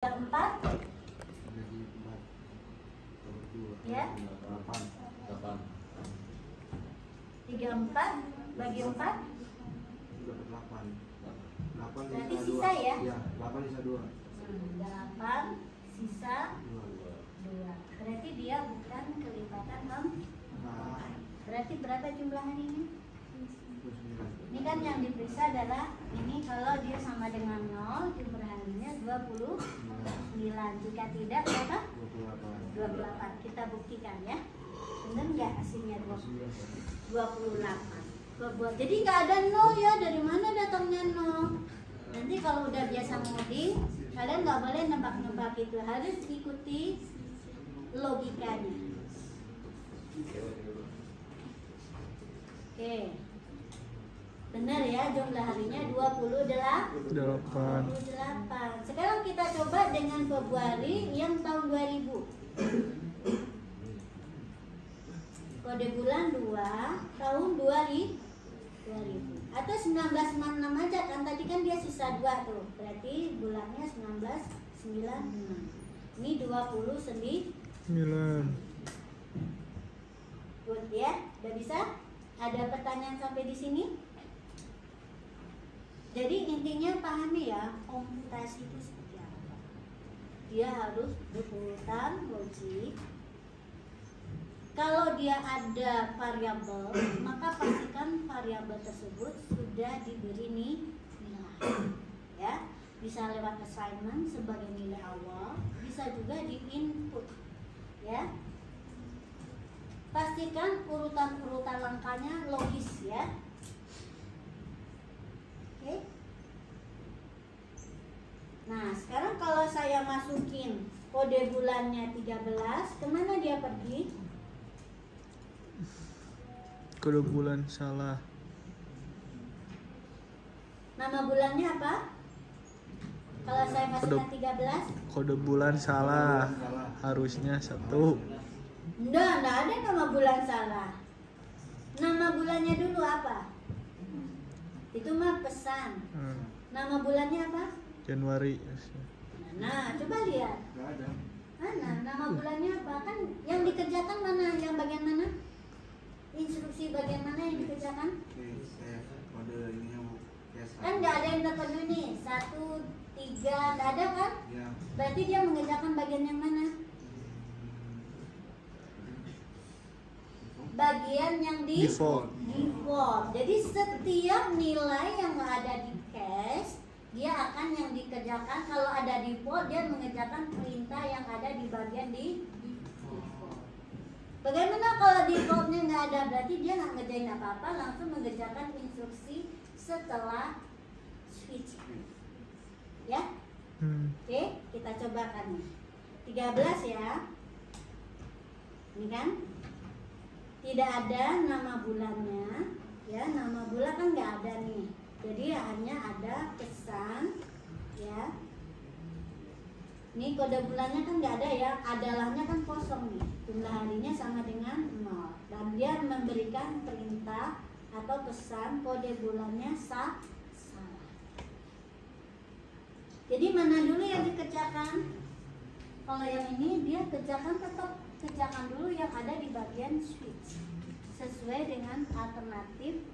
4 ya 34 bagi 4 berarti sisa ya? Iya, 8 sisa 2. 8 sisa 2. Berarti dia bukan kelipatan 4. Berarti berapa jumlah hari ini? Ini kan yang diperiksa adalah ini kalau dia sama dengan 0 jumlah harinya 29. Jika tidak berapa? 28. Kita buktikan ya. Benar nggak hasilnya 28? Jadi nggak ada 0 ya. Dari mana datangnya 0? Nanti kalau udah biasa ngoding, kalian nggak boleh nebak-nebak itu. Harus ikuti logikanya. Oke. Benar ya, jumlah harinya 28. Sekarang kita coba dengan Februari yang tahun 2000. Kode bulan 2 tahun 2000. Atau 1966 aja kan, tadi kan dia sisa 2 tuh. Berarti bulannya 1996. Ini 29. Good ya, udah bisa? Ada pertanyaan sampai di sini? Jadi intinya pahami ya, komputasi itu seperti apa. Dia harus berurutan logik. Kalau dia ada variabel, maka pastikan variabel tersebut sudah diberi nilai. Ya, bisa lewat assignment sebagai nilai awal, bisa juga di input. Ya. Pastikan urutan-urutan langkahnya logis ya. Oke. Nah, sekarang kalau saya masukin kode bulannya 13, kemana dia pergi? Kode bulan salah. Nama bulannya apa? Kalau saya masukkan 13? Kode bulan salah. Harusnya 1. Enggak ada nama bulan salah. Nama bulannya dulu apa? Itu mah pesan. Nama bulannya apa? Januari. Nah, coba lihat. Enggak ada. Mana? Nama bulannya apa? Kan yang dikerjakan mana? Yang bagian mana? Instruksi bagian mana yang dikerjakan? Kode ini yang Kan nggak ada yang terpenuhi nih. 1, 3, nggak ada kan? ya. Berarti dia mengerjakan bagian yang mana? Bagian yang di Default. Jadi setiap nilai yang ada di cache, dia akan yang dikerjakan. Kalau ada default, dia mengerjakan perintah yang ada di bagian di default. Bagaimana kalau defaultnya nggak ada? Berarti dia nggak ngerjain apa-apa, langsung mengerjakan instruksi setelah switch. Ya? Oke, kita cobakan nih. 13 ya. Ini kan? Tidak ada nama bulannya, ya, nama bulan kan nggak ada nih, jadi hanya ada pesan, ya. Ini kode bulannya kan nggak ada ya, adalahnya kan kosong nih, jumlah harinya sama dengan 0, dan dia memberikan perintah atau pesan kode bulannya salah. Jadi mana dulu yang dikerjakan? Kalau yang ini dia kerjakan dulu yang ada di bagian switch sesuai dengan alternatif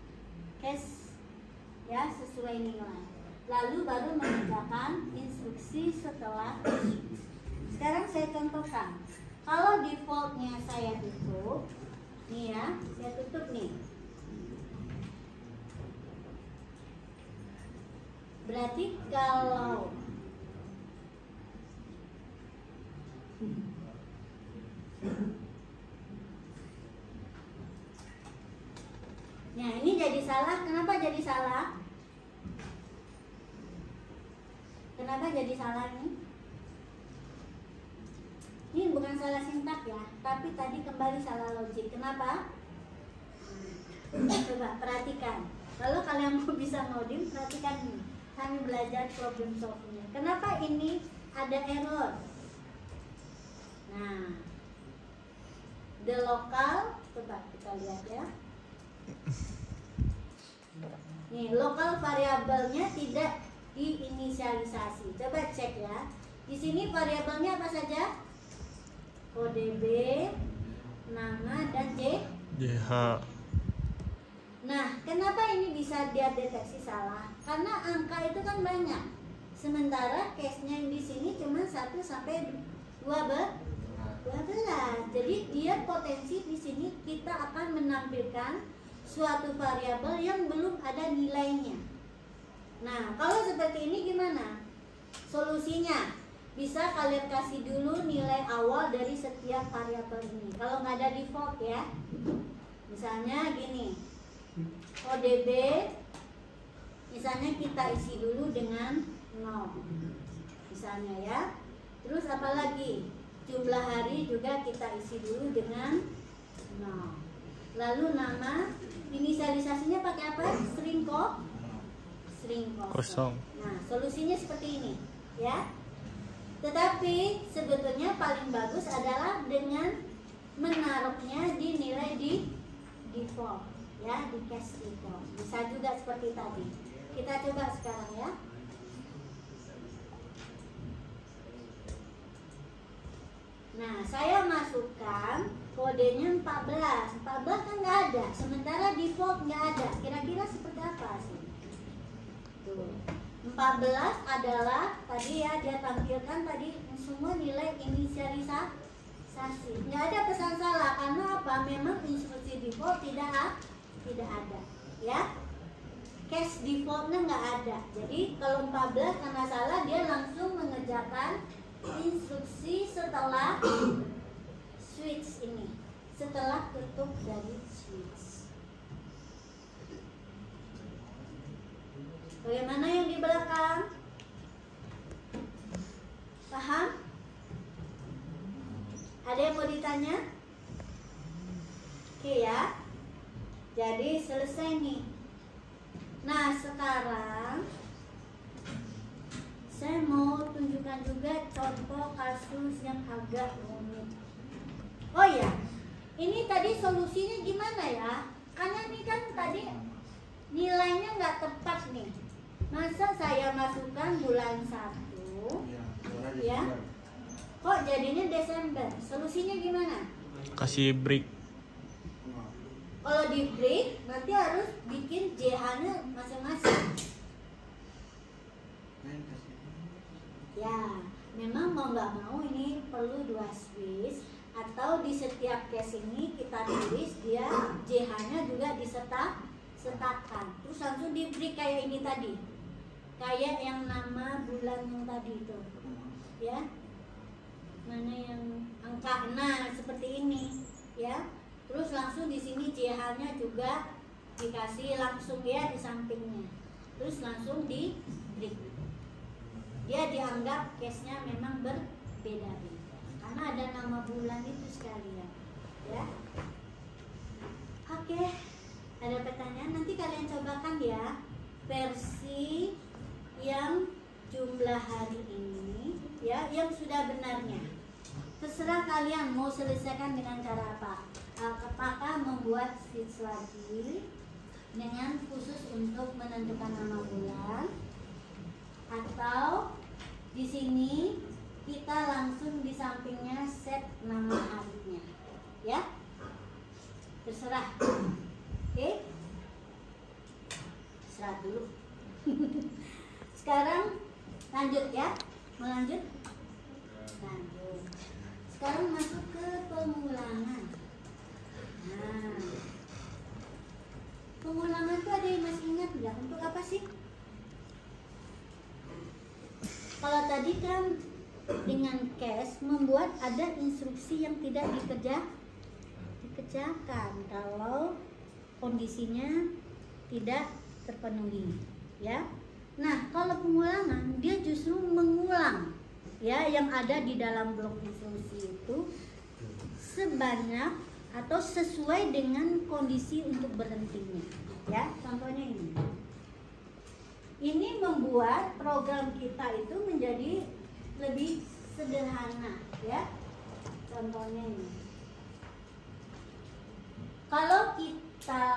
cache ya, sesuai nilai. Lalu baru mengerjakan instruksi setelah switch. Sekarang saya contohkan. Kalau defaultnya saya tutup, nih ya, saya tutup nih. Berarti kalau nah ini jadi salah. Kenapa jadi salah? Kenapa jadi salah ini? Ini bukan salah sintak ya, tapi tadi kembali salah logik. Kenapa? Coba perhatikan. Kalau kalian mau bisa ngoding, perhatikan nih. Kami belajar problem solvingnya. Kenapa ini ada error? Nah, the local, coba kita lihat ya. Nih, lokal variabelnya tidak diinisialisasi. Coba cek ya. Di sini variabelnya apa saja? Kode B, nama, dan JH. Nah, kenapa ini bisa dia deteksi salah? Karena angka itu kan banyak. Sementara case-nya yang di sini cuma 1 sampai 12. Jadi dia potensi di sini kita akan menampilkan suatu variabel yang belum ada nilainya. Nah, kalau seperti ini gimana? Solusinya bisa kalian kasih dulu nilai awal dari setiap variabel ini. Kalau nggak ada default ya. Misalnya gini. Kode B misalnya kita isi dulu dengan 0 misalnya ya. Terus apa lagi? Jumlah hari juga kita isi dulu dengan 0. Lalu nama inisialisasinya pakai apa? String kosong. Nah, solusinya seperti ini ya. Tetapi sebetulnya paling bagus adalah dengan menaruhnya di nilai di default ya, di cache default. Bisa juga seperti tadi. Kita coba sekarang ya. Nah, saya masukkan kodenya 14. 14 kan nggak ada, sementara default nggak ada. Kira-kira seperti apa sih? Tuh. 14 adalah tadi ya, dia tampilkan tadi semua nilai inisialisasi. Nggak ada pesan salah karena apa? Memang instruksi default tidak ada ya. Cache defaultnya nggak ada. Jadi kalau 14 karena salah, dia langsung mengerjakan instruksi setelah switch ini, setelah tutup dari switch. Bagaimana yang di belakang? Paham? Ada yang mau ditanya? Oke ya. Jadi selesai nih. Nah, sekarang saya mau tunjukkan juga contoh kasus yang agak rumit. Oh ya, ini tadi solusinya gimana ya? Karena ini kan tadi nilainya nggak tepat nih. Masa saya masukkan bulan 1 ya? Kok jadinya Desember? Solusinya gimana? Kasih break. Kalau di break nanti harus bikin JH-nya masing-masing. Ya, memang mau nggak mau ini perlu 2 switch, atau di setiap case ini kita tulis dia JH-nya juga disertakan. Terus langsung di break kayak ini tadi. Kayak yang nama bulan yang tadi itu. Ya. Mana yang angka, nah seperti ini, ya. Terus langsung di sini JH-nya juga dikasih langsung ya di sampingnya. Terus langsung di break. Dia dianggap case-nya memang berbeda-beda karena ada nama bulan itu sekalian, ya. Oke, ada pertanyaan, nanti kalian cobakan ya versi yang jumlah hari ini ya, yang sudah benarnya. Terserah kalian mau selesaikan dengan cara apa. Apakah membuat switch lagi dengan khusus untuk menentukan nama bulan, atau di sini kita langsung di sampingnya set nama harinya, ya. Terserah. Oke? Terserah dulu. Sekarang lanjut ya. Mau lanjut? Lanjut. Sekarang masuk ke pengulangan. Nah, pengulangan itu ada yang masih ingat nggak? Untuk apa sih? Kalau tadi kan dengan cache membuat ada instruksi yang tidak dikerjakan kalau kondisinya tidak terpenuhi, ya. Nah, kalau pengulangan dia justru mengulang ya yang ada di dalam blok instruksi itu sebanyak atau sesuai dengan kondisi untuk berhentinya, ya. Contohnya ini. Ini membuat program kita itu menjadi lebih sederhana, ya. Contohnya ini. Kalau kita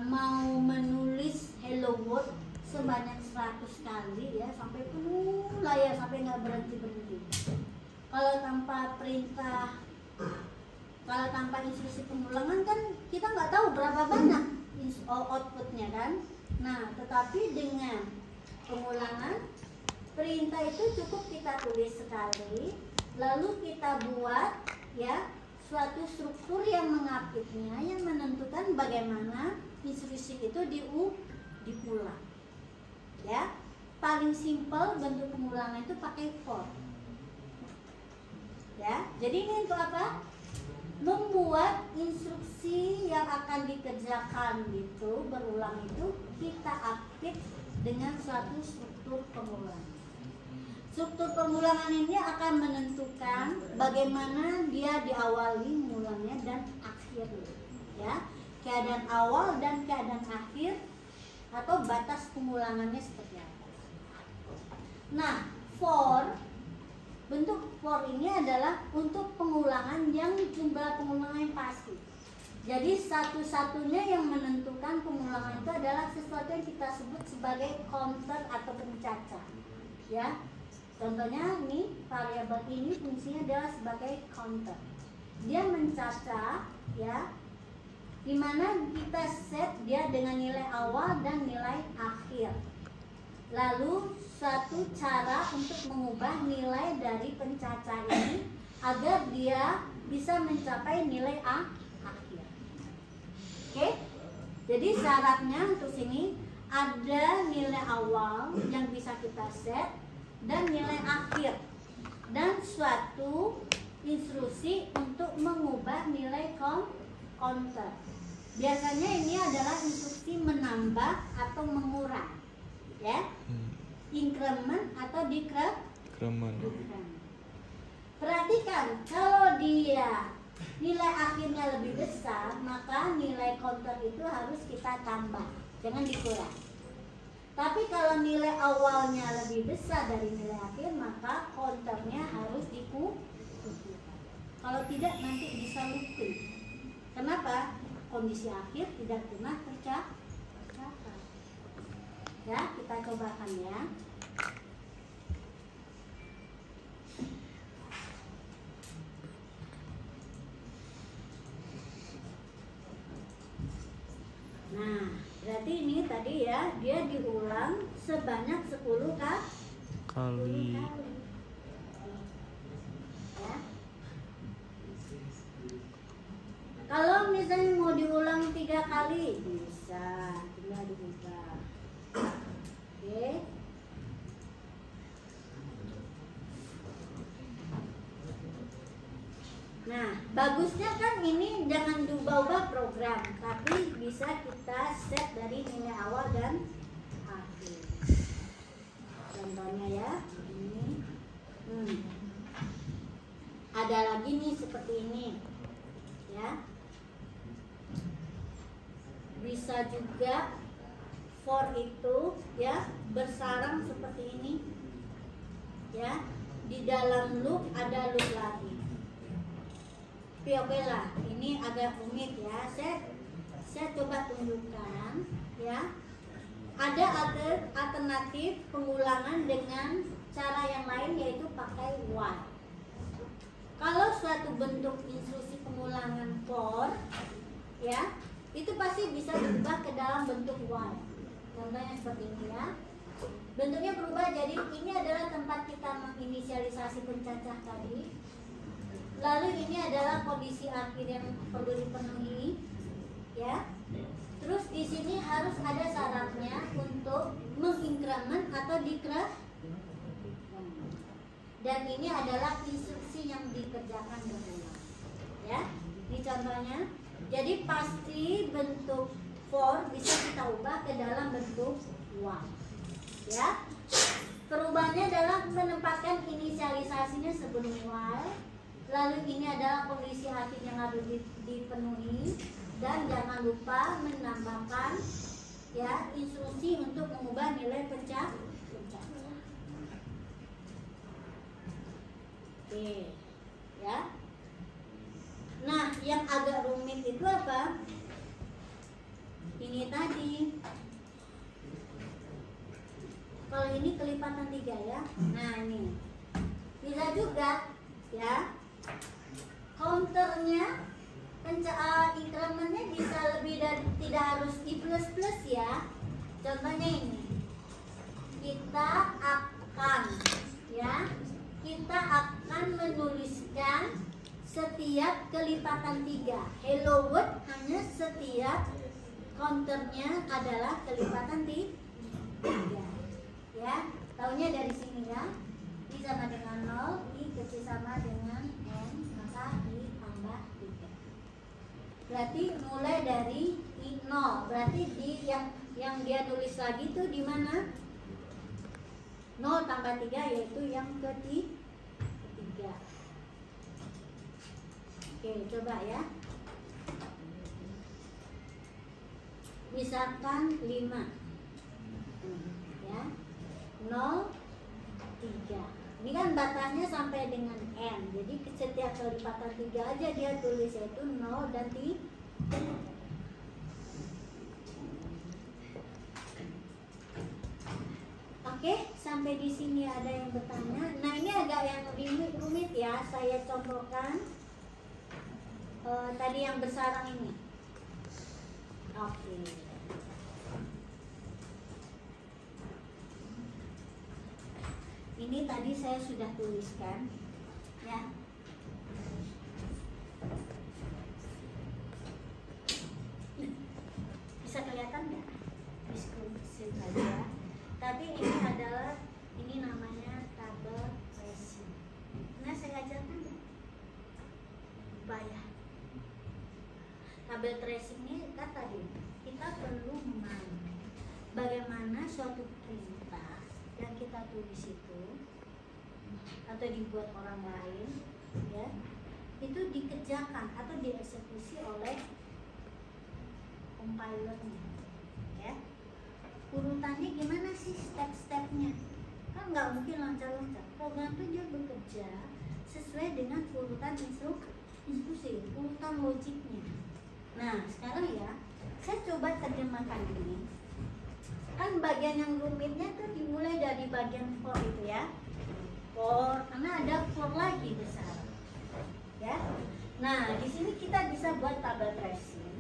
mau menulis hello world sebanyak 100 kali ya, sampai penuh layar, sampai nggak berhenti. Kalau tanpa perintah, kalau tanpa instruksi pengulangan kan kita nggak tahu berapa banyak outputnya kan. Nah, tetapi dengan pengulangan, perintah itu cukup kita tulis sekali, lalu kita buat ya suatu struktur yang mengapitnya, yang menentukan bagaimana instruksi itu diulang. Ya, paling simpel bentuk pengulangan itu pakai for. Ya, jadi ini untuk apa? Membuat instruksi yang akan dikerjakan itu berulang itu kita apit dengan suatu struktur pengulangan. Struktur pengulangan ini akan menentukan bagaimana dia diawali mulanya dan akhir, ya, keadaan awal dan keadaan akhir atau batas pengulangannya seperti apa. Nah, for, bentuk for ini adalah untuk pengulangan yang jumlah pengulangan pasti. Jadi satu-satunya yang menentukan pengulangan itu adalah sesuatu yang kita sebut sebagai counter atau pencacah, ya. Contohnya ini variabel ini fungsinya adalah sebagai counter. Dia mencacah, ya, dimana kita set dia dengan nilai awal dan nilai akhir. Lalu satu cara untuk mengubah nilai dari pencacah ini agar dia bisa mencapai nilai akhir. Oke? Jadi syaratnya untuk sini ada nilai awal yang bisa kita set dan nilai akhir, dan suatu instruksi untuk mengubah nilai counter. Biasanya ini adalah instruksi menambah atau mengurang, ya, increment atau decrement. Perhatikan, kalau dia nilai akhirnya lebih besar, maka nilai counter itu harus kita tambah, jangan dikurang. Tapi kalau nilai awalnya lebih besar dari nilai akhir, maka counternya harus dikurangi. Kalau tidak nanti bisa looping. Kenapa? Kondisi akhir tidak pernah tercapai. Ya, kita cobakan ya. Nah, berarti ini tadi ya, dia diulang sebanyak 10 kali. Ya. Kalau misalnya mau diulang 3 kali, bisa, tinggal diubah. Oke. Nah, bagusnya kan ini jangan diubah-ubah program, tapi bisa kita set dari nilai awal dan akhir. Contohnya ya, ini. Ada lagi nih seperti ini, ya. Bisa juga for itu ya bersarang seperti ini, ya. Di dalam loop ada loop lagi. Oke lah, ini agak rumit ya. Saya coba tunjukkan ya. Ada alternatif pengulangan dengan cara yang lain, yaitu pakai while. Kalau suatu bentuk instruksi pengulangan for ya, itu pasti bisa berubah ke dalam bentuk while. Contohnya seperti ini ya. Bentuknya berubah, jadi ini adalah tempat kita menginisialisasi pencacah tadi. Lalu ini adalah kondisi akhir yang perlu dipenuhi, ya. Terus di sini harus ada syaratnya untuk mengincrement atau decrement. Dan ini adalah instruksi yang dikerjakan berulang, ya. Ini contohnya. Jadi pasti bentuk for bisa kita ubah ke dalam bentuk while, ya. Perubahannya adalah menempatkan inisialisasinya sebelum while. Lalu ini adalah kondisi akhir yang harus dipenuhi, dan jangan lupa menambahkan ya instruksi untuk mengubah nilai pencacah. Oke, ya. Nah, yang agak rumit itu apa? Ini tadi. Kalau ini kelipatan 3 ya. Nah ini bisa juga ya. Counternya incrementnya bisa lebih dari, tidak harus I plus ya. Contohnya ini, kita akan menuliskan setiap kelipatan 3. Hello world hanya setiap counternya adalah kelipatan 3 ya. Taunya dari sini ya. I sama dengan 0, I kecil sama dengan N, maka I tambah 3. Berarti mulai dari I 0. Berarti di yang dia tulis lagi tuh di mana? 0 tambah 3 yaitu yang ketiga. Oke, coba ya. Misalkan 5 ya. 0, 3. Ini kan batasnya sampai dengan N. Jadi setiap kelipatan 3 aja dia tulis, yaitu 0 dan 3. Oke, sampai di sini ada yang bertanya. Nah, ini agak yang rumit ya. Saya contohkan tadi yang bersarang ini. Oke. Ini tadi saya sudah tuliskan ya. Bisa kelihatan nggak? Diskusi saja. Tapi ini adalah, ini namanya tabel tracing. Nah, saya ajarkan nggak? Bayar. Tabel tracing ini kan tadi kita perlu memahami bagaimana suatu perintah yang kita tulis itu atau dibuat orang lain ya, itu dikerjakan atau dieksekusi oleh compilernya ya. Urutannya gimana sih, step-stepnya? Kan nggak mungkin loncat-loncat. Program itu dia bekerja sesuai dengan urutan instruksi, urutan logiknya. Nah, sekarang ya, saya coba terjemahkan ini. Kan bagian yang rumitnya tuh dimulai dari bagian for itu ya. For, karena ada for lagi besar. Ya. Nah, di sini kita bisa buat tabel tracing.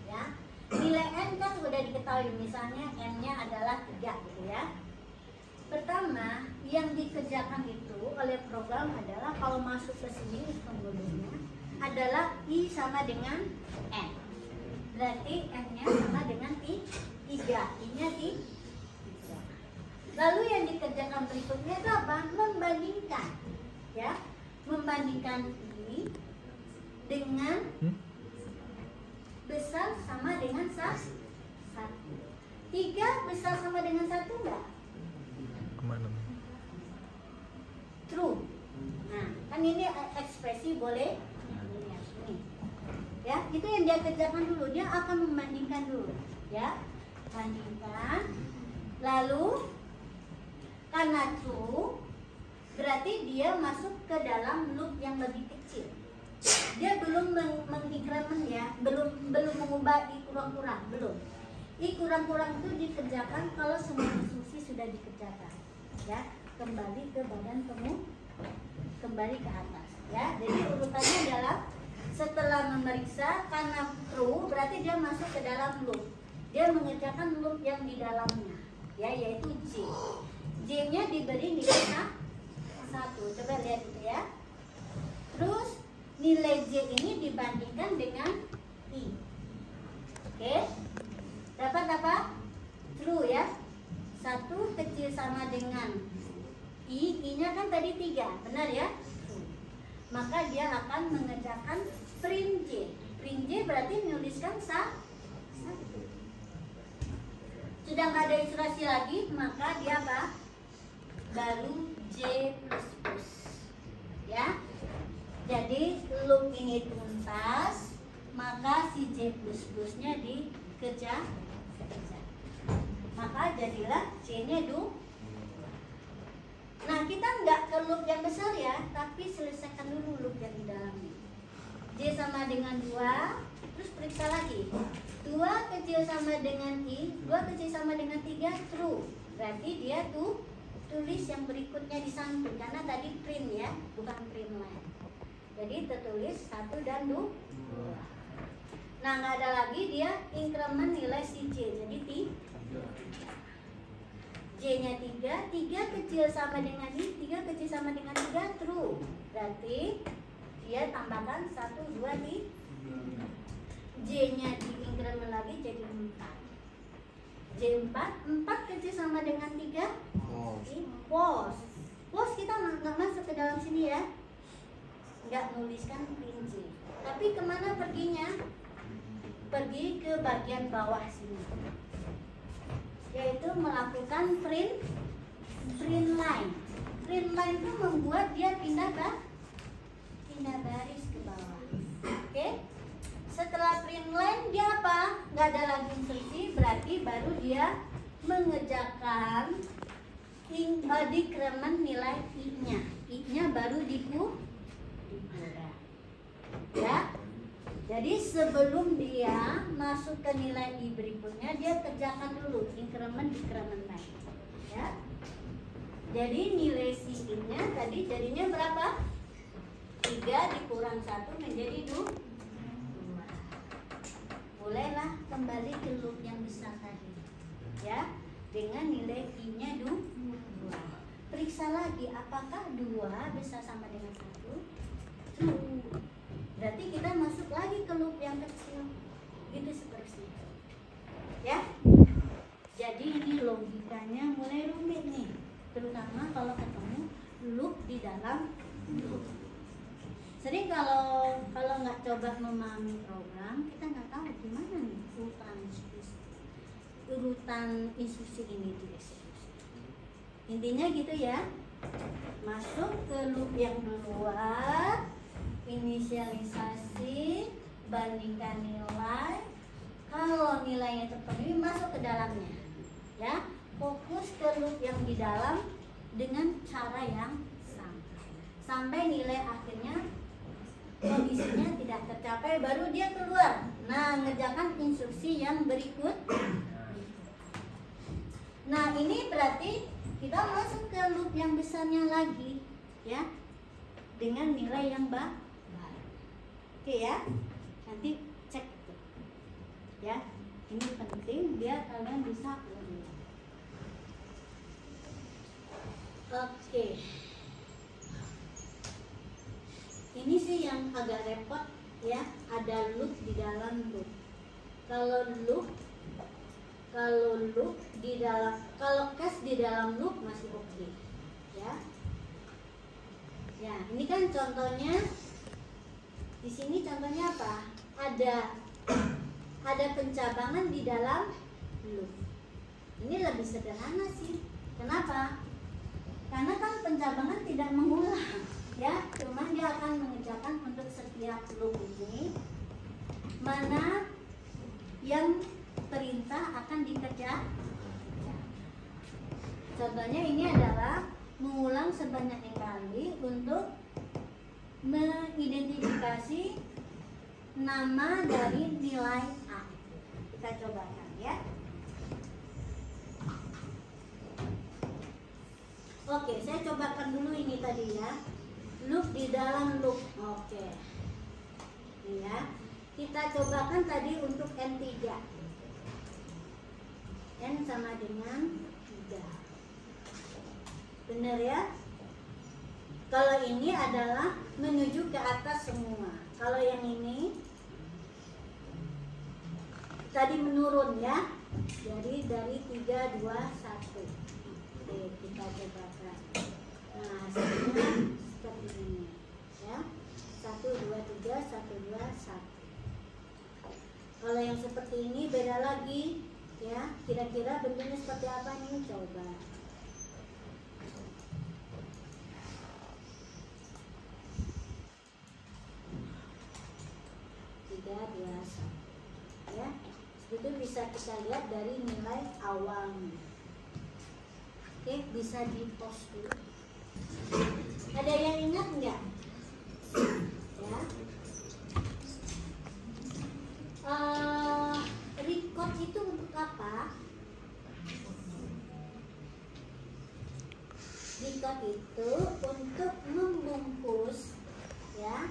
Ya. Nilai N kan sudah diketahui, misalnya N-nya adalah 3 gitu ya. Pertama, yang dikerjakan itu oleh program adalah kalau masuk ke sini penggunanya adalah I sama dengan N. Berarti N-nya sama dengan I 3, I-nya 3. Lalu yang dikerjakan berikutnya itu apa? Membandingkan ya. Membandingkan I dengan besar sama dengan 1. 3 besar sama dengan 1 enggak? Kemana? True. Nah, kan ini ekspresi boleh. Nih. Ya, itu yang dia kerjakan dulu. Dia akan membandingkan dulu, ya. Bandingkan. Lalu karena true, berarti dia masuk ke dalam loop yang lebih kecil. Dia belum mengincrement ya, belum mengubah I kurang-kurang, belum. I kurang-kurang itu dikerjakan kalau semua instruksi sudah dikerjakan. Ya, kembali ke badan temu, kembali ke atas. Ya, jadi urutannya adalah setelah memeriksa karena true, berarti dia masuk ke dalam loop. Dia mengerjakan loop yang di dalamnya, ya, yaitu J. J-nya diberi nilai 1. Coba lihat itu ya. Terus nilai J ini dibandingkan dengan I. Oke. Dapat apa? True ya. 1 kecil sama dengan I. I-nya kan tadi 3. Benar ya? Maka dia akan mengerjakan print J. Print J berarti menuliskan 1. Sudah nggak ada instruksi lagi, maka dia apa? Baru J++. Ya. Jadi loop ini tuntas, maka si J++-nya dikerja. Maka jadilah C-nya 2. Nah, kita nggak ke loop yang besar ya, tapi selesaikan dulu loop yang di dalamnya. J sama dengan 2, terus periksa lagi. 2 kecil sama dengan I, 2 kecil sama dengan 3, true. Berarti dia tuh tulis yang berikutnya di samping karena tadi print ya, bukan print line. Jadi tertulis 1 dan 2. Nah, nggak ada lagi dia increment nilai si J. Jadi J-nya 3, 3 kecil sama dengan ini, 3 kecil sama dengan 3, true. Berarti dia tambahkan 1, 2, 3. J-nya di increment lagi jadi 4. J4, 4 kecil sama dengan 3, pos. Pos kita nggak masuk ke dalam sini ya, nggak nuliskan print J. Tapi kemana perginya? Pergi ke bagian bawah sini, yaitu melakukan print line. Print line itu membuat dia pindah baris ke bawah. Oke? Setelah print line dia apa? Nggak ada lagi instruksi, berarti baru dia mengerjakan decrement nilai I-nya. I-nya baru dikurangi. Ya. Jadi sebelum dia masuk ke nilai I berikutnya, dia kerjakan dulu increment decrement line. Ya. Jadi nilai si I-nya tadi jadinya berapa? 3 dikurang 1 menjadi 2. Bolehlah kembali ke loop yang besar tadi. Ya, dengan nilai I-nya 2. Periksa lagi apakah 2 besar sama dengan 1? True. Berarti kita masuk lagi ke loop yang kecil. Gitu seterusnya. Ya. Jadi ini logikanya mulai rumit nih, terutama kalau ketemu loop di dalam loop. Sering kalau nggak coba memahami program, kita nggak tahu gimana nih urutan instruksi ini dieksekusi. Intinya gitu ya. Masuk ke loop yang luar, inisialisasi, bandingkan nilai. Kalau nilainya terpenuhi, masuk ke dalamnya. Ya, fokus ke loop yang di dalam dengan cara yang sama. Sampai nilai akhirnya kondisinya tidak tercapai, baru dia keluar. Nah, ngerjakan instruksi yang berikut. Nah, ini berarti kita masuk ke loop yang besarnya lagi, ya, dengan nilai yang baru. Oke ya, nanti cek itu. Ya, ini penting biar kalian bisa lihat. Oke. Ini sih yang agak repot ya, ada loop di dalam loop. Kalau case di dalam loop masih oke. Ya. Ya, ini kan contohnya. Di sini contohnya apa? Ada pencabangan di dalam loop. Ini lebih sederhana sih. Kenapa? Karena kan pencabangan tidak mengulang. Ya, cuman dia akan mengerjakan untuk setiap loop ini mana yang perintah akan dikerjakan. Contohnya ini adalah mengulang sebanyak kali untuk mengidentifikasi nama dari nilai A. Kita cobakan ya. Oke, saya cobakan dulu ini tadi ya. Loop di dalam loop. Oke. Ini ya. Kita cobakan tadi untuk N3. N sama dengan 3. Benar ya? Kalau ini adalah menuju ke atas semua. Kalau yang ini tadi menurun ya. Jadi dari 3, 2, 1. Oke, kita cobakan. Nah, hasilnya seperti ini ya. 1, 2, 3, 1, 2, 1. Kalau yang seperti ini beda lagi ya. Kira-kira bentuknya seperti apa nih? Coba. 3, 2, 1 ya. Itu bisa kita lihat dari nilai awalnya. Oke, bisa di post dulu. Ada yang ingat nggak? Ya. Record itu untuk apa? record itu untuk membungkus ya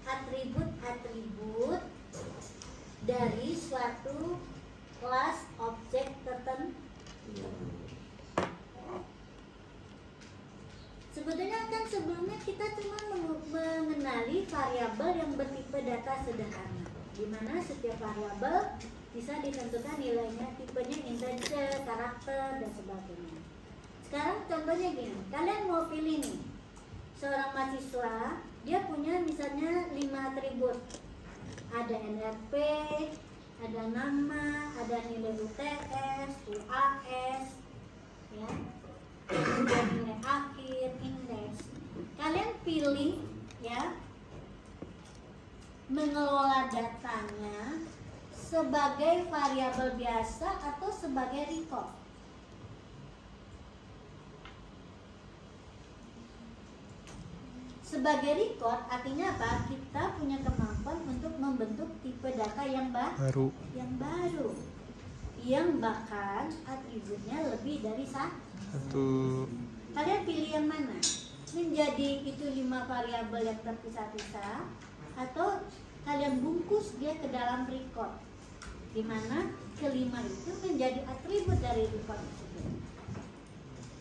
atribut-atribut dari suatu kelas objek tertentu. Sebetulnya kan sebelumnya kita cuma mengenali variabel yang bertipe data sederhana, di mana setiap variabel bisa ditentukan nilainya, tipenya integer, karakter, dan sebagainya. Sekarang contohnya gini, kalian mau pilih nih seorang mahasiswa, dia punya misalnya 5 atribut, ada NRP, ada nama, ada nilai UTS, UAS, ya, kemudian nilai akhir, indeks. Kalian pilih ya mengelola datanya sebagai variabel biasa atau sebagai record. Sebagai record artinya apa? Kita punya kemampuan untuk membentuk tipe data yang baru, yang bahkan atributnya lebih dari satu. Kalian pilih yang mana? Menjadi itu 5 variabel yang terpisah-pisah, atau kalian bungkus dia ke dalam record, di mana kelima itu menjadi atribut dari record tersebut.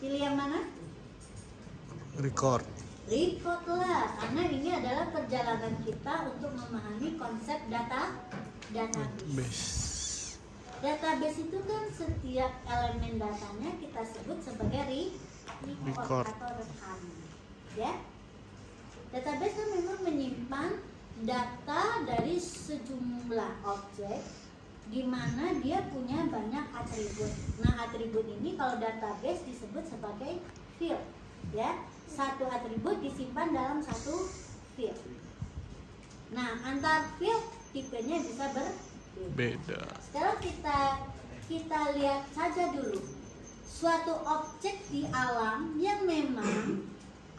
Pilih yang mana? Record Lah, karena ini adalah perjalanan kita untuk memahami konsep database. Database itu kan setiap elemen datanya kita sebut sebagai record atau rekaman, ya. Database kan memang menyimpan data dari sejumlah objek, di mana dia punya banyak atribut. Nah, atribut ini kalau database disebut sebagai field, ya. Satu atribut disimpan dalam satu field. Nah, antar field tipenya bisa berbeda. Sekarang kita lihat saja dulu suatu objek di alam yang memang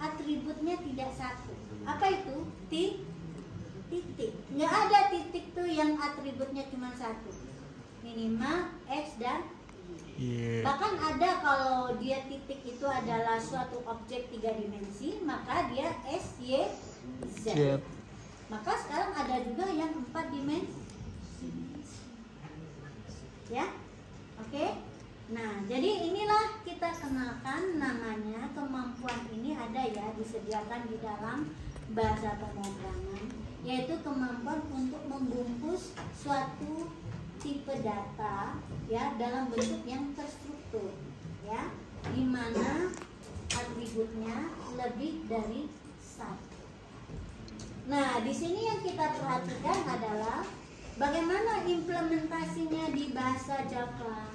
atributnya tidak satu. Apa itu? Titik. Nggak ada titik tuh yang atributnya cuma satu. Minimal X dan Y. Bahkan ada kalau dia titik itu adalah suatu objek 3 dimensi, maka dia S, Y, Z. Maka sekarang ada juga yang 4 dimensi. Ya, oke. Nah, jadi inilah kita kenalkan namanya, kemampuan ini ada ya, disediakan di dalam bahasa pemrograman, yaitu kemampuan untuk membungkus suatu tipe data ya dalam bentuk yang terstruktur, ya, di mana atributnya lebih dari satu. Nah, di sini yang kita perhatikan adalah bagaimana implementasinya di bahasa Java.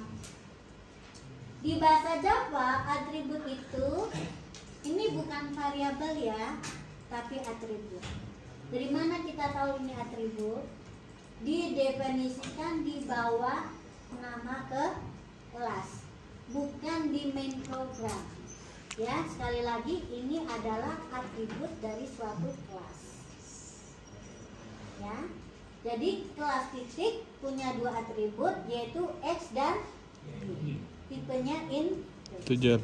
Di bahasa Java, atribut itu ini bukan variabel ya, tapi atribut. Dari mana kita tahu ini atribut? Didefinisikan di bawah nama kelas, bukan di main program. Ya, sekali lagi ini adalah atribut dari suatu kelas. Ya. Jadi kelas titik punya 2 atribut, yaitu X dan Y. Tipenya integer.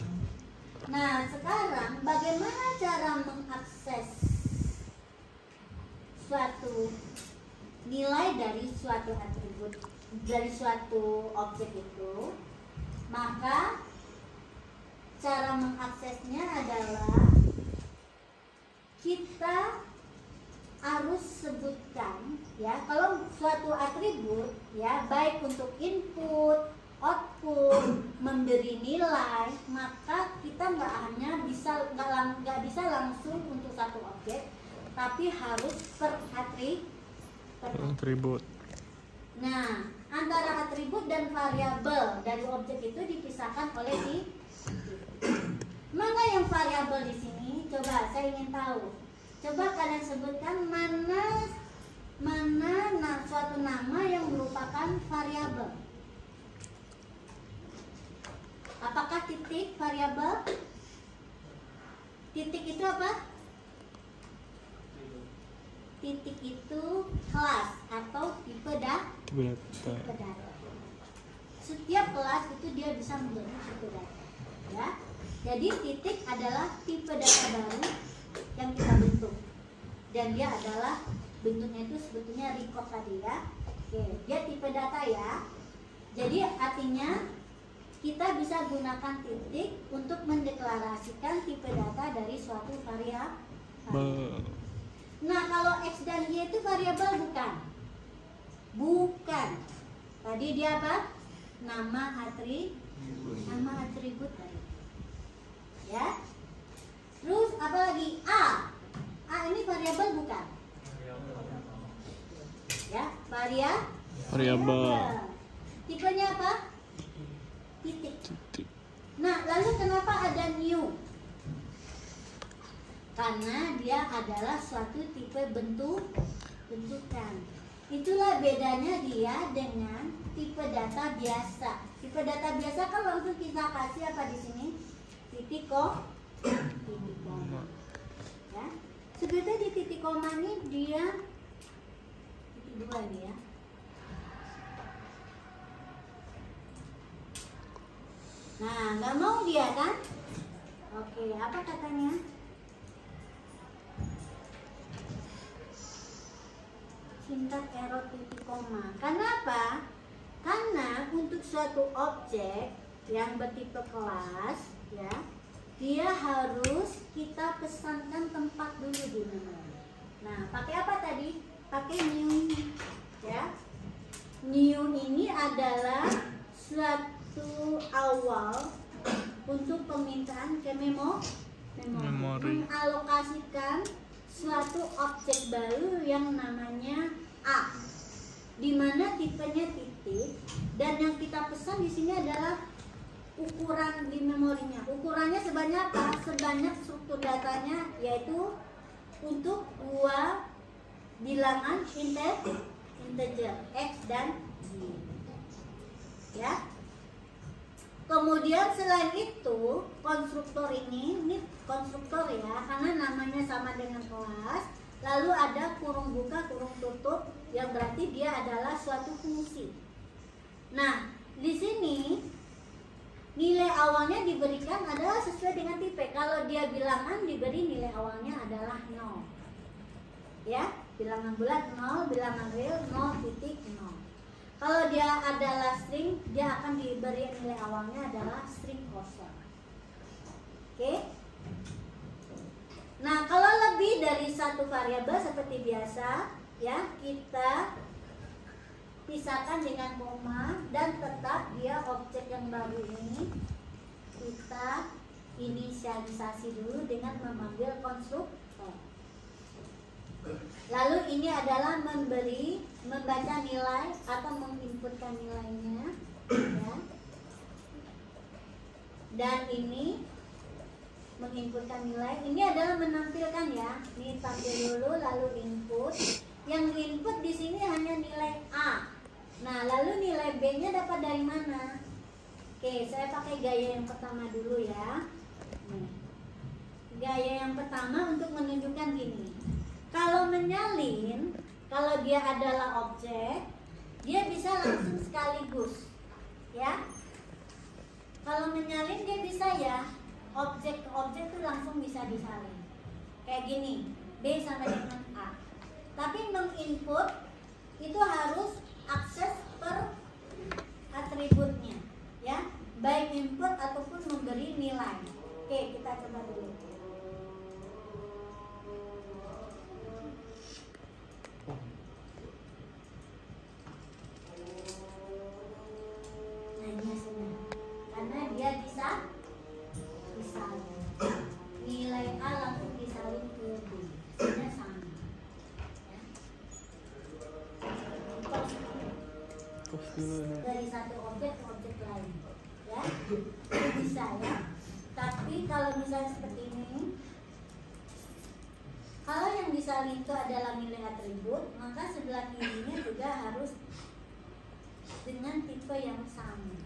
Nah, sekarang bagaimana cara mengakses suatu nilai dari suatu atribut, dari suatu objek itu? Maka cara mengaksesnya adalah kita harus sebutkan ya, kalau suatu atribut ya, baik untuk input, output, memberi nilai, maka kita nggak bisa langsung untuk satu objek, tapi harus per atribut. Nah, antara atribut dan variabel dari objek itu dipisahkan oleh mana yang variabel di sini? Coba saya ingin tahu. Coba kalian sebutkan mana suatu nama yang merupakan variabel. Apakah titik variabel? Titik itu apa? Titik itu kelas atau tipe data. Setiap kelas itu dia bisa menjadi tipe data, ya. Jadi titik adalah tipe data baru yang kita bentuk, dan dia adalah bentuknya itu sebetulnya record tadi ya. Oke, dia tipe data ya. Jadi artinya kita bisa gunakan titik untuk mendeklarasikan tipe data dari suatu variabel. Nah, kalau X dan Y itu variabel bukan? Bukan. Tadi dia apa? Nama atribut tadi. Ya. Terus apa lagi? A. A ini variabel bukan? Ya, variabel. Tipenya apa? Titik. Nah, lalu kenapa ada new? Karena dia adalah suatu tipe bentukan. Itulah bedanya dia dengan tipe data biasa. Tipe data biasa kan langsung kita kasih apa di sini? Titik koma. Ya. Sebetulnya di titik koma ini dia titik 2 ini ya. Nah, nggak mau dia kan? Oke, apa katanya? Syntax error titik koma. Kenapa? Karena untuk suatu objek yang bertipe kelas, ya, dia harus kita pesankan tempat dulu di memori. Nah, pakai apa tadi? Pakai new, ya. New ini adalah suatu awal untuk permintaan ke memori. Mengalokasikan suatu objek baru yang namanya A, di mana tipenya titik, dan yang kita pesan di sini adalah ukuran di memorinya. Ukurannya sebanyak apa? Sebanyak struktur datanya, yaitu untuk dua bilangan integer X dan Y. Ya. Kemudian selain itu konstruktor ini konstruktor ya, karena namanya sama dengan kelas. Lalu ada kurung buka, kurung tutup, yang berarti dia adalah suatu fungsi. Nah, di sini nilai awalnya diberikan adalah sesuai dengan tipe. Kalau dia bilangan diberi nilai awalnya adalah 0. Ya, bilangan bulat 0, bilangan real 0.0. Kalau dia adalah string, dia akan diberi nilai awalnya adalah string kosong. Oke. Nah, kalau lebih dari satu variabel seperti biasa, ya, kita pisahkan dengan koma, dan tetap dia objek yang baru ini kita inisialisasi dulu dengan memanggil konstruktor. Lalu ini adalah membaca nilai atau menginputkan nilainya, ya. Dan ini menginputkan nilai. Ini adalah menampilkan ya. Ini tampil dulu, lalu input. Yang input di sini hanya nilai A. Nah, lalu nilai B-nya dapat dari mana? Oke, saya pakai gaya yang pertama dulu ya. Nih. Gaya yang pertama untuk menunjukkan gini. Kalau menyalin, kalau dia adalah objek, dia bisa langsung sekaligus, ya. Kalau menyalin dia bisa ya, objek ke objek itu langsung bisa disalin. Kayak gini, B sama dengan A. Tapi menginput itu harus akses per atributnya, ya, baik input ataupun memberi nilai. Oke, kita coba dulu. Nah, ini hasilnya. Karena dia bisa disalin. Nilai A langsung disalin ke B. Ini sama. Ya. Dari satu objek ke objek lain, ya, itu bisa ya. Tapi kalau misalnya seperti ini, kalau yang disalin itu adalah nilai atribut, maka sebelah kirinya juga harus dengan tipe yang sama,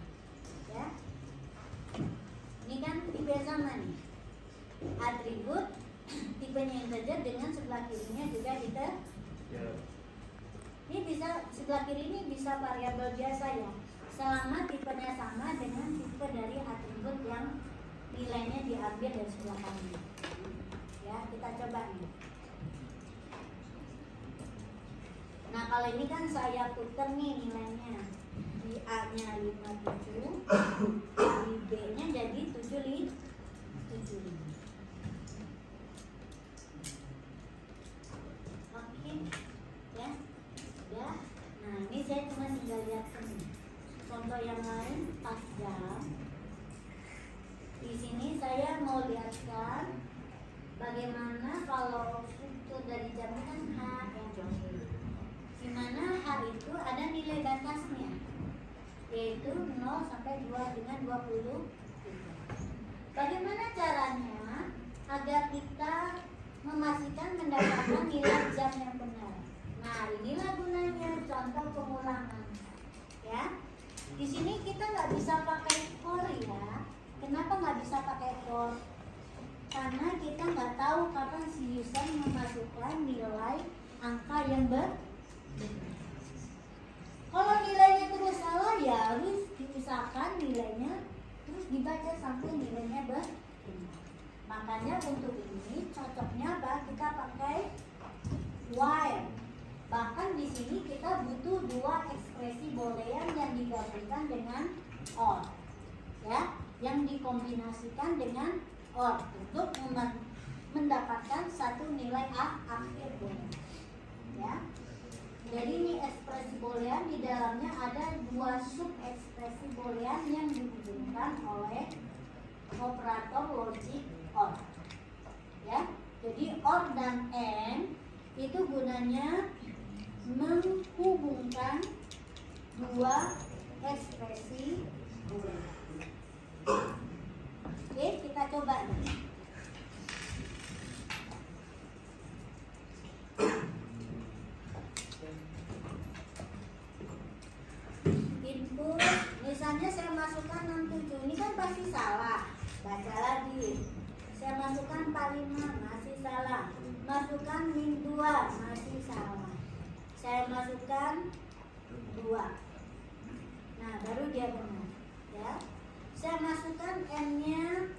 ya. Ini kan tipe yang sama nih, atribut tipenya integer dengan sebelah kirinya juga integer. Ini bisa, sebelah kiri ini bisa variabel biasa ya, selama tipenya sama dengan tipe dari atribut yang nilainya diambil dari sebelah kanan. Ya, kita coba nih. Nah, kalau ini kan saya putar nih nilainya. Di A-nya 57, di B-nya jadi 75. Oke, ya. Ya. Nah, ini saya cuma tinggal lihatkan nih. Contoh yang lain, pas jam. Di sini saya mau lihatkan bagaimana kalau struktur dari jam kan H yang jauh. Di mana H itu ada nilai batasnya, yaitu 0 sampai 2 dengan 20. Bagaimana caranya agar kita memastikan mendapatkan nilai jam yang benar? Nah, inilah gunanya contoh pengulangan. Ya, di sini kita nggak bisa pakai for ya. Kenapa nggak bisa pakai for? Karena kita nggak tahu kapan si user memasukkan nilai angka yang benar. Kalau nilainya terus salah ya harus dipisahkan nilainya, terus dibaca sampai nilainya benar. Makanya untuk ini cocoknya apa? Kita pakai while. Bahkan di sini kita butuh dua ekspresi boolean yang digabungkan dengan or, ya, yang dikombinasikan dengan or untuk mendapatkan satu nilai akhir boolean. Ya. Jadi ini ekspresi boolean, di dalamnya ada dua sub ekspresi boolean yang dihubungkan oleh operator logik or. Ya, jadi or dan and itu gunanya menghubungkan dua ekspresi boolean. Oke, kita coba nih. Input, misalnya saya masukkan 67, ini kan pasti salah. Baca lagi. Saya masukkan 45, masih salah. Masukkan min 2, masih salah. Saya masukkan 2. Nah, baru dia benar. Ya. Saya masukkan n-nya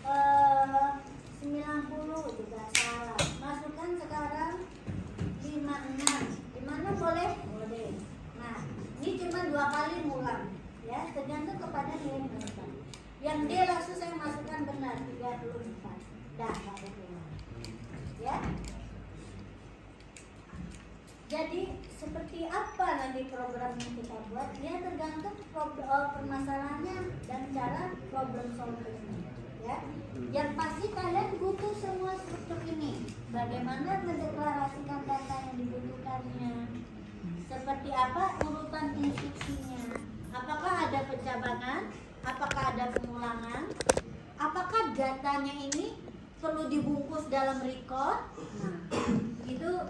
90 juga salah. Masukkan sekarang 56. Dimana boleh? Boleh. Nah, ini cuma 2 kali ngulang, ya, tergantung kepada nilai benar. Yang D langsung saya masukkan benar 34. Dah, ada keluar. Ya. Jadi seperti apa nanti program yang kita buat? Ya tergantung permasalahannya dan cara problem solvingnya. Ya. Yang pasti kalian butuh semua struktur ini. Bagaimana mendeklarasikan data yang dibutuhkannya? Seperti apa urutan instruksinya? Apakah ada pencabangan? Apakah ada pengulangan? Apakah datanya ini perlu dibungkus dalam record? Nah,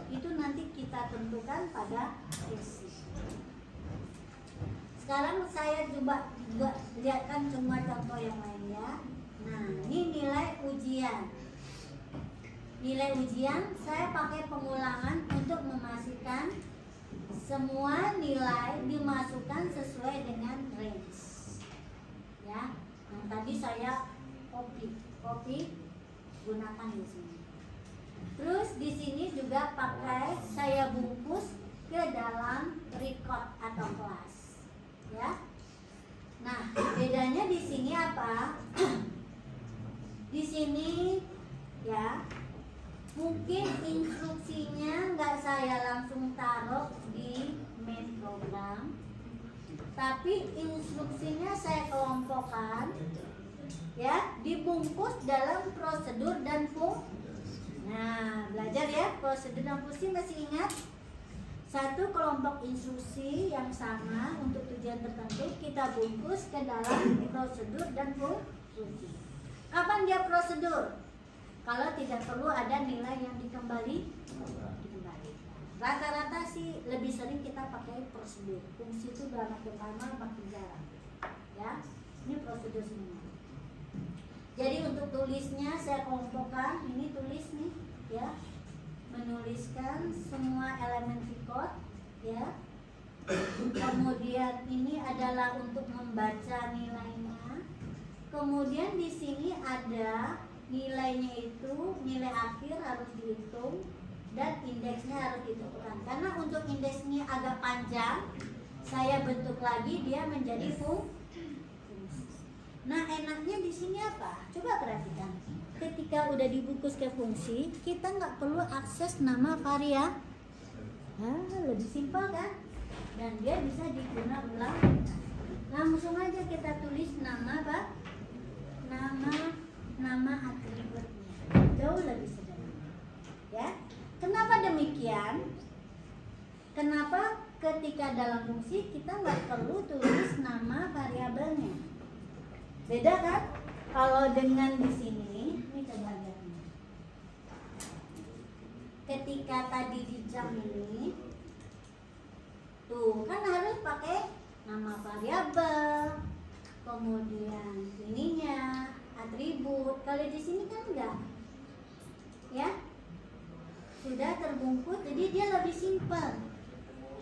itu nanti kita tentukan pada isi. Sekarang saya coba juga lihatkan semua contoh yang lain ya. Nah, ini nilai ujian. Nilai ujian saya pakai pengulangan untuk memastikan semua nilai dimasukkan sesuai dengan range. Ya, yang tadi saya copy gunakan di sini. Terus di sini juga pakai saya bungkus ke dalam record atau kelas. Ya. Nah, bedanya di sini apa? Di sini ya, mungkin instruksinya nggak saya langsung taruh di main program, tapi instruksinya saya kelompokkan, ya, dibungkus dalam prosedur dan fungsi. Nah, belajar ya, prosedur dan fungsi masih ingat? Satu kelompok instruksi yang sama untuk tujuan tertentu kita bungkus ke dalam prosedur dan fungsi. Kapan dia prosedur? Kalau tidak perlu ada nilai yang dikembalikan. Rata-rata sih lebih sering kita pakai prosedur. Fungsi itu dalam pertama makin jarang. Ya, ini prosedur semua. Jadi untuk tulisnya saya kelompokkan, ini tulis nih, ya, menuliskan semua elemen record, ya. Kemudian ini adalah untuk membaca nilainya. Kemudian di sini ada nilainya itu, nilai akhir harus dihitung dan indeksnya harus ditentukan. Karena untuk indeksnya agak panjang, saya bentuk lagi dia menjadi fungsi. Nah, enaknya di sini apa? Coba perhatikan. Ketika udah dibungkus ke fungsi, kita nggak perlu akses nama variabel. Lebih simpel kan? Dan dia bisa diguna ulang. Langsung aja kita tulis nama apa? Nama atributnya. Jauh lebih sederhana. Ya. Kenapa demikian? Kenapa ketika dalam fungsi kita nggak perlu tulis nama variabelnya? Beda kan? Kalau dengan di sini, ini coba lihat nih. Ketika tadi di jam ini, tuh kan harus pakai nama variabel, kemudian ininya atribut. Kalau di sini kan enggak, ya sudah terbungkus, jadi dia lebih simpel.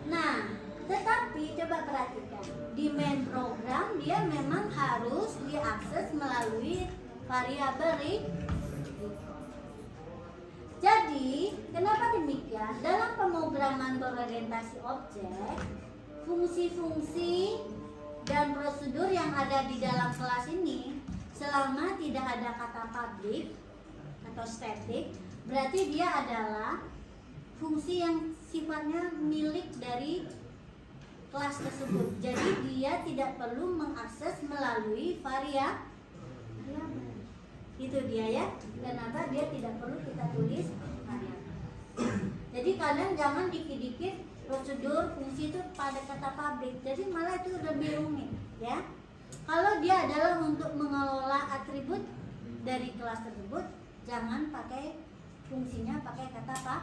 Nah, tetapi coba perhatikan di main program dia memang harus diakses melalui variabel. Jadi, kenapa demikian? Dalam pemrograman berorientasi objek, fungsi-fungsi dan prosedur yang ada di dalam kelas ini, selama tidak ada kata public atau static, berarti dia adalah fungsi yang sifatnya milik dari kelas tersebut. Jadi dia tidak perlu mengakses melalui variabel. Itu dia ya. Kenapa dia tidak perlu kita tulis variabel. Jadi kalian jangan dikit-dikit prosedur fungsi itu pada kata public. Jadi malah itu lebih rumit ya. Kalau dia adalah untuk mengelola atribut dari kelas tersebut, jangan pakai fungsinya pakai kata apa?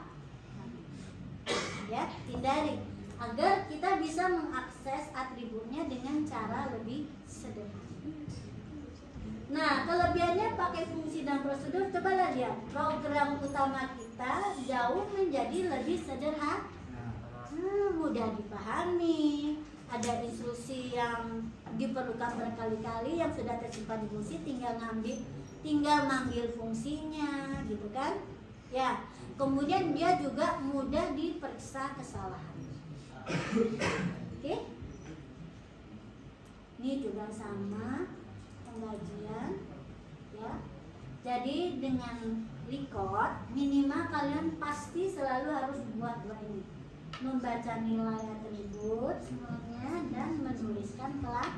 Ya, hindari agar kita bisa mengakses atributnya dengan cara lebih sederhana. Nah, kelebihannya pakai fungsi dan prosedur, cobalah lihat. Program utama kita jauh menjadi lebih sederhana, mudah dipahami. Ada instruksi yang diperlukan berkali-kali yang sudah tersimpan di fungsi, tinggal manggil fungsinya, gitu kan? Ya, kemudian dia juga mudah diperiksa kesalahan. Oke? Ini juga sama pembagian, ya. Jadi dengan record minimal kalian pasti selalu harus buat dua ini, membaca nilai atribut semuanya dan menuliskan kelas.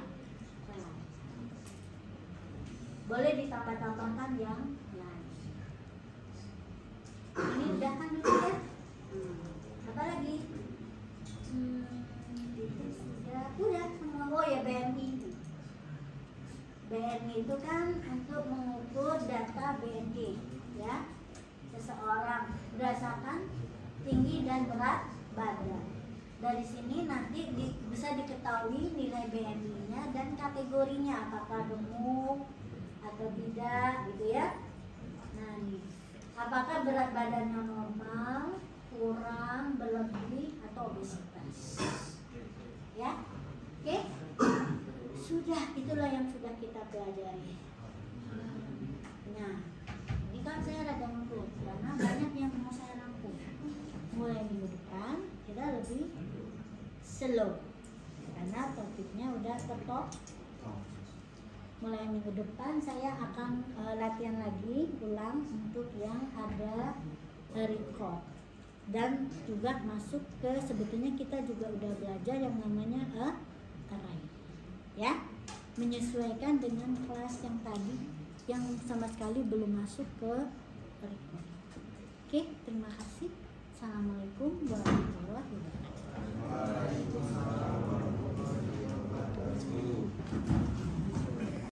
Boleh ditambah-tambahkan yang lain. Ini udah kan dulu ya. Apa lagi? Itu sudah semua. Oh ya, BMI. BMI itu kan untuk mengukur data BMI ya seseorang berdasarkan tinggi dan berat badan. Dari sini nanti bisa diketahui nilai BMI-nya dan kategorinya, apakah gemuk atau tidak, gitu ya. Nah, nih, apakah berat badannya normal, kurang, berlebih, atau obesitas? Ya, oke. Sudah, itulah yang sudah kita pelajari. Nah, ini kan saya rada ngebut karena banyak yang mau saya rangkum. Mulai minggu depan kita lebih slow karena topiknya udah tertop. Mulai minggu depan saya akan latihan lagi ulang untuk yang ada record dan juga masuk ke, sebetulnya kita juga udah belajar yang namanya array. Ya, menyesuaikan dengan kelas yang tadi yang sama sekali belum masuk ke record. Oke, terima kasih. Assalamualaikum warahmatullahi wabarakatuh.